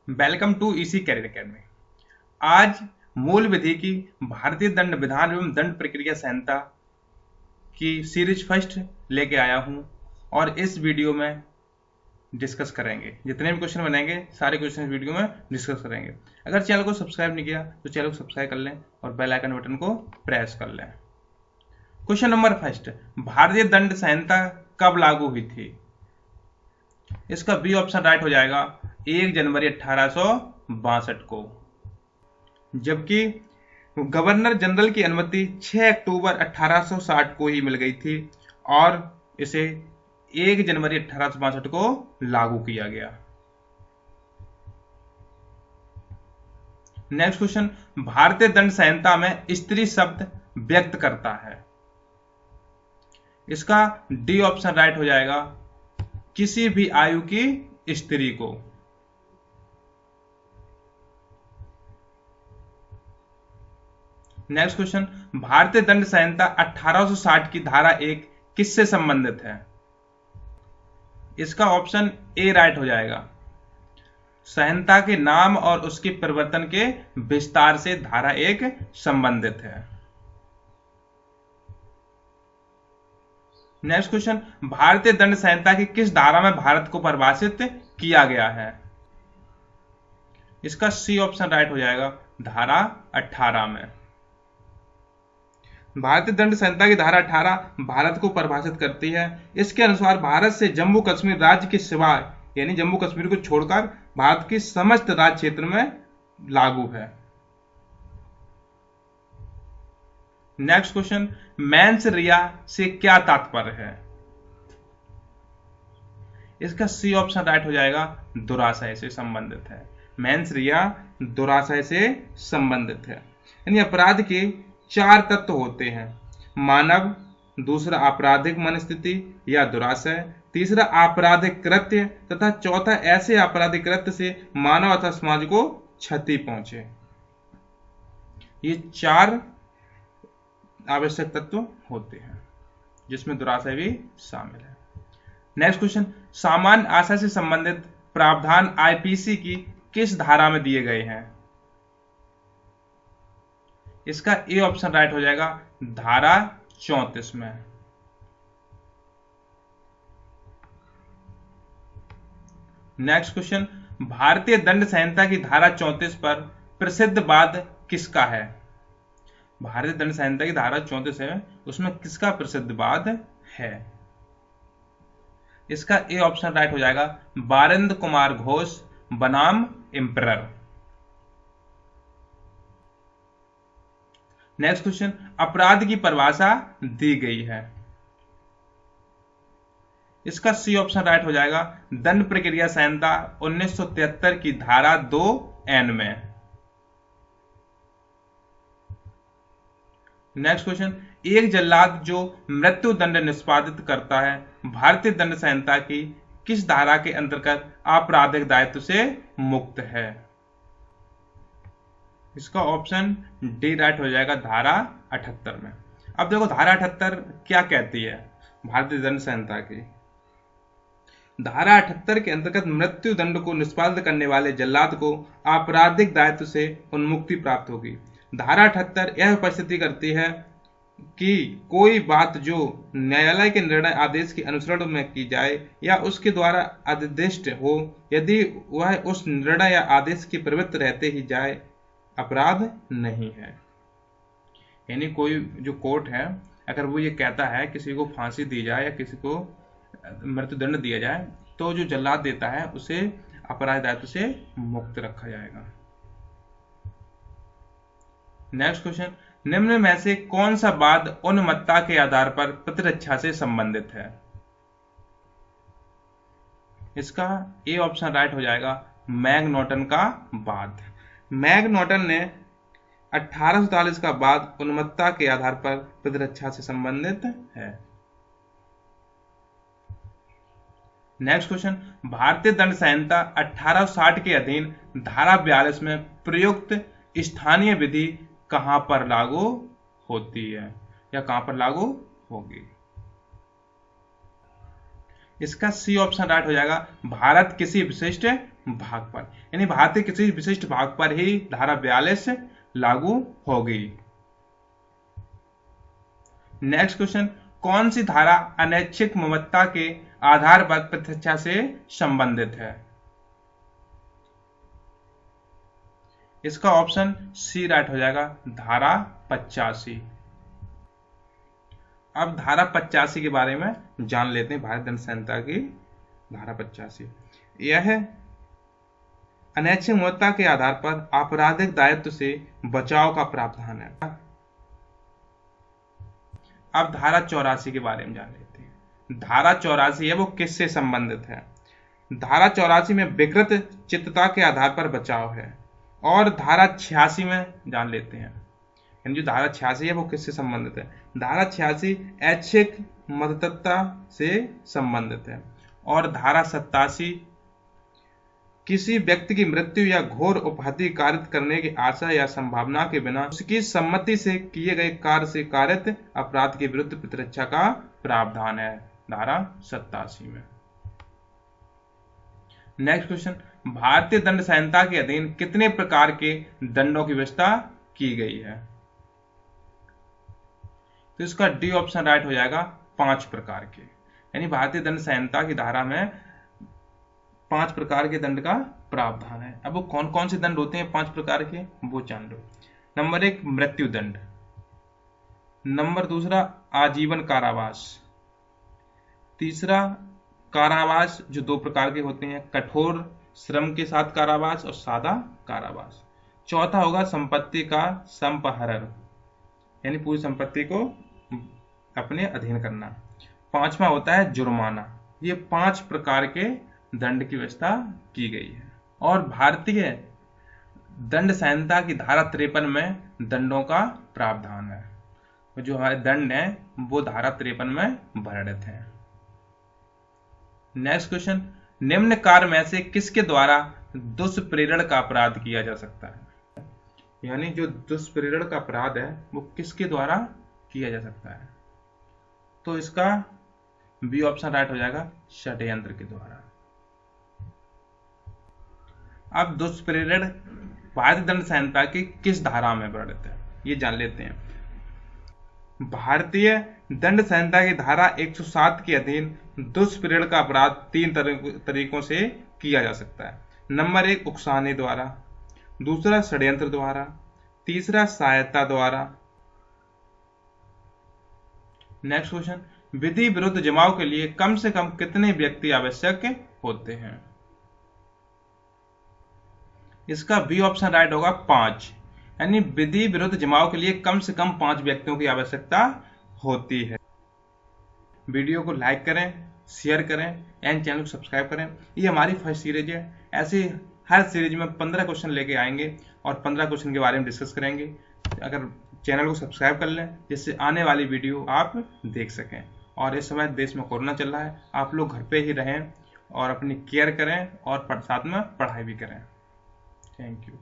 Welcome to EC career academy. आज मूल विधि की भारतीय दंड विधान एवं दंड प्रक्रिया संहिता की सीरीज फर्स्ट लेके आया हूं और इस वीडियो में डिस्कस करेंगे। जितने भी क्वेश्चन बनेंगे सारे क्वेश्चन इस वीडियो में डिस्कस करेंगे। अगर चैनल को सब्सक्राइब नहीं किया तो चैनल को सब्सक्राइब कर लें और बेल आइकन बटन को प्रेस कर लें। क्वेश्चन नंबर फर्स्ट, भारतीय दंड संहिता कब लागू हुई थी? इसका बी ऑप्शन राइट हो जाएगा 1 जनवरी 1862 को, जबकि गवर्नर जनरल की अनुमति 6 अक्टूबर 1860 को ही मिल गई थी और इसे 1 जनवरी 1862 को लागू किया गया। नेक्स्ट क्वेश्चन, भारतीय दंड संहिता में स्त्री शब्द व्यक्त करता है। इसका डी ऑप्शन राइट हो जाएगा, किसी भी आयु की स्त्री को। नेक्स्ट क्वेश्चन, भारतीय दंड संहिता 1860 की धारा 1 किससे संबंधित है? इसका ऑप्शन ए राइट हो जाएगा, संहिता के नाम और उसके परिवर्तन के विस्तार से धारा 1 संबंधित है। नेक्स्ट क्वेश्चन, भारतीय दंड संहिता की किस धारा में भारत को परिभाषित किया गया है? इसका सी ऑप्शन राइट हो जाएगा, धारा 18 में। भारतीय दंड संहिता की धारा 18 भारत को परिभाषित करती है। इसके अनुसार भारत से जम्मू कश्मीर राज्य के सिवाय यानी जम्मू कश्मीर को छोड़कर भारत के समस्त राज्य क्षेत्र में लागू है। नेक्स्ट क्वेश्चन, मेंस रिया से क्या तात्पर्य है? इसका सी ऑप्शन राइट हो जाएगा, दुराशय से संबंधित है। मेंस रिया दुराशय से संबंधित है। यानी अपराध के 4 तत्व होते हैं, मानव, दूसरा आपराधिक मनस्थिति या दुराशय, तीसरा आपराधिक कृत्य तथा चौथा ऐसे आपराधिक कृत्य से मानव अथवा समाज को क्षति पहुंचे। ये 4 आवश्यक तत्व होते हैं जिसमें दुराशय भी शामिल है। नेक्स्ट क्वेश्चन, सामान्य आशय से संबंधित प्रावधान आईपीसी की किस धारा में दिए गए हैं? इसका ए ऑप्शन राइट हो जाएगा, धारा 34 में। नेक्स्ट क्वेश्चन, भारतीय दंड संहिता की धारा 34 पर प्रसिद्ध वाद किसका है? भारतीय दंड संहिता की धारा 34 है, उसमें किसका प्रसिद्ध वाद है? इसका ए ऑप्शन राइट हो जाएगा, बारिंद कुमार घोष बनाम एम्परर। नेक्स्ट क्वेश्चन, अपराध की परिभाषा दी गई है। इसका सी ऑप्शन राइट हो जाएगा, दंड प्रक्रिया संहिता 1973 की धारा 2N में। नेक्स्ट क्वेश्चन, एक जल्लाद जो मृत्यु दंड निष्पादित करता है भारतीय दंड संहिता की किस धारा के अंतर्गत आपराधिक दायित्व से मुक्त है? इसका ऑप्शन डी राइट हो जाएगा, धारा 78 में। अब देखो धारा 78 क्या कहती है भारतीय दंड संहिता की। धारा 78 के अंतर्गत मृत्यु दंड को निष्पादित करने वाले जल्लाद को आपराधिक दायित्व से उन्मुक्ति प्राप्त होगी। धारा 78 यह उपस्थिति करती है कि कोई बात जो न्यायालय के निर्णय आदेश के अनुसरण में की जाए या उसके द्वारा अधिदिष्ट हो, यदि वह उस निर्णय या आदेश की प्रवृत्त रहते ही जाए, अपराध नहीं है। यानी कोई जो कोर्ट है, अगर वो ये कहता है किसी को फांसी दी जाए या किसी को मृत्युदंड दिया जाए, तो जो जल्लाद देता है उसे अपराध दायित्व से मुक्त रखा जाएगा। नेक्स्ट क्वेश्चन, निम्न में से कौन सा वाद उन्मत्तता के आधार पर प्रतिरक्षा से संबंधित है? इसका ए ऑप्शन राइट हो जाएगा, मैकनॉटन का वाद। मैकनॉटन ने 1843 का वाद उन्मत्तता के आधार पर प्रतिरक्षा से संबंधित है। नेक्स्ट क्वेश्चन, भारतीय दंड संहिता 1860 के अधीन धारा 42 में प्रयुक्त स्थानीय विधि कहां पर लागू होती है या कहां पर लागू होगी? इसका सी ऑप्शन राइट हो जाएगा, भारत किसी विशिष्ट भाग पर, यानी भारत के किसी विशिष्ट भाग पर ही धारा 42 लागू होगी। नेक्स्ट क्वेश्चन, कौन सी धारा अनैच्छिक ममता के आधार पर प्रत्यक्षा से संबंधित है? इसका ऑप्शन सी राइट हो जाएगा, धारा 85। अब धारा 85 के बारे में जान लेते हैं। भारतीय दंड संहिता की धारा 85 यह अनैच्छिक ममता के आधार पर आपराधिक दायित्व से बचाव का प्रावधान है। अब धारा 84 के बारे में जान लेते हैं। धारा 84 है वो किससे संबंधित है? धारा 84 में विकृत चित्तता के आधार पर बचाव है। और धारा 86 में जान लेते हैं, यानी जो धारा 86 है वो किससे संबंधित है? धारा 86 ऐच्छिक मतदाता से संबंधित है। और धारा 87 किसी व्यक्ति की मृत्यु या घोर उपहति कारित करने की आशा या संभावना के बिना उसकी सम्मति से किए गए कार्य से कारित अपराध के विरुद्ध प्रतिरक्षा का प्रावधान है, धारा 87 में। नेक्स्ट क्वेश्चन, भारतीय दंड संहिता के अधीन कितने प्रकार के दंडों की व्यवस्था की गई है? तो इसका डी ऑप्शन राइट हो जाएगा, 5 प्रकार के, यानी भारतीय दंड संहिता की धारा में 5 प्रकार के दंड का प्रावधान है। अब वो कौन कौन से दंड होते हैं 5 प्रकार के, वो जान लो। नंबर 1 मृत्यु दंड, नंबर 2 आजीवन कारावास, तीसरा कारावास जो 2 प्रकार के होते हैं, कठोर श्रम के साथ कारावास और सादा कारावास। चौथा होगा संपत्ति का संपहरण, यानी पूरी संपत्ति को अपने अधीन करना। 5वां होता है जुर्माना। ये 5 प्रकार के दंड की व्यवस्था की गई है। और भारतीय दंड संहिता की धारा 53 में दंडों का प्रावधान है। जो हमारे दंड हैं वो धारा 53 में वर्णित हैं। नेक्स्ट क्वेश्चन, निम्न कार्य में से किसके द्वारा दुष्प्रेरण का अपराध किया जा सकता है? यानी जो दुष्प्रेरण का अपराध है वो किसके द्वारा किया जा सकता है? तो इसका बी ऑप्शन राइट हो जाएगा, षड्यंत्र के द्वारा। अब दुष्प्रेरण भारतीय दंड संहिता की किस धारा में वर्णित है ये जान लेते हैं। भारतीय दंड संहिता की धारा 107 के अधीन दुष्प्रेरण का अपराध 3 तरीकों से किया जा सकता है। नंबर 1 उकसाने द्वारा, दूसरा षड्यंत्र द्वारा, तीसरा सहायता द्वारा। नेक्स्ट क्वेश्चन, विधि विरुद्ध जमाव के लिए कम से कम कितने व्यक्ति आवश्यक होते हैं? इसका बी ऑप्शन राइट होगा, 5, यानी विधि विरुद्ध जमाव के लिए कम से कम 5 व्यक्तियों की आवश्यकता होती है। वीडियो को लाइक करें, शेयर करें एंड चैनल को सब्सक्राइब करें। ये हमारी फर्स्ट सीरीज है। ऐसे हर सीरीज में 15 क्वेश्चन लेके आएंगे और 15 क्वेश्चन के बारे में डिस्कस करेंगे। अगर चैनल को सब्सक्राइब कर लें जिससे आने वाली वीडियो आप देख सकें। और इस समय देश में कोरोना चल रहा है, आप लोग घर पे ही रहें और अपनी केयर करें और साथ में पढ़ाई भी करें। Thank you.